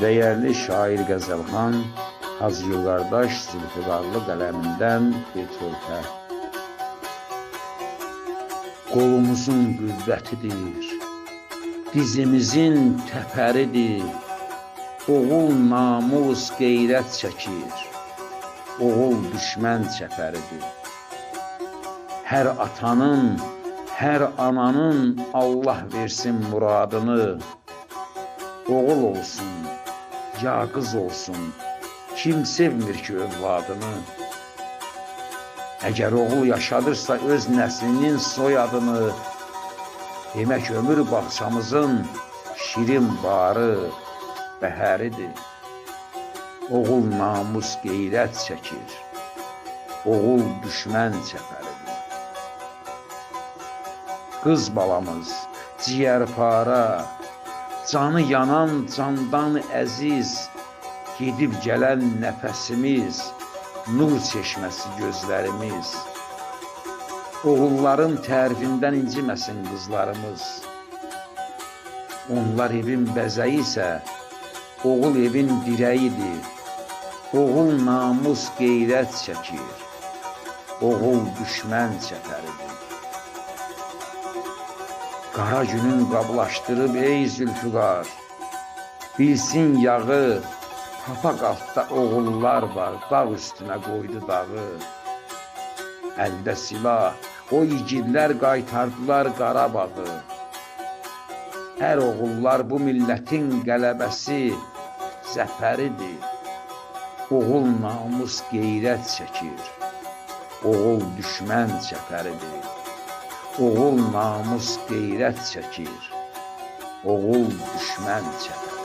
Değerli şair Qəzəlxan Hacı Qardaş Zülfüqarlı qələmindən bir törpə. Qolumuzun qüvvətidir, dizimizin təpəridir. Oğul namus qeyrət çəkir, oğul düşmən çəpəridir. Hər atanın, hər ananın Allah versin muradını. Oğul olsun, ya qız olsun, kim sevmir ki övladını? Əgər oğul yaşadırsa öz nəslinin soyadını, demək ömür bağçamızın şirin barı bəhəridir. Oğul namus qeyrət çəkir, oğul düşmən çəpəridir. Qız balamız ciyərpara, canı yanan candan əziz, gedib gələn nəfəsimiz, nur çeşməsi gözlərimiz. Oğulların tərifindən inciməsin qızlarımız. Onlar evin bəzəyi isə, oğul evin dirəyidir. Oğul namus qeyrət çəkir, oğul düşmən çəpəridir. Qara günün qablaşdırıb ey Zülfüqar, bilsin yağı, papaq altda oğullar var, dağ üstünə qoydu dağı. Əldə silah, o igidlər qaytardılar Qarabağı. Hər oğullar bu millətin qələbəsi, zəfəridir. Oğul namus qeyrət çəkir, oğul düşmən çəpəridir. Oğul namus qeyrət çəkir, oğul düşmən çəpəridir.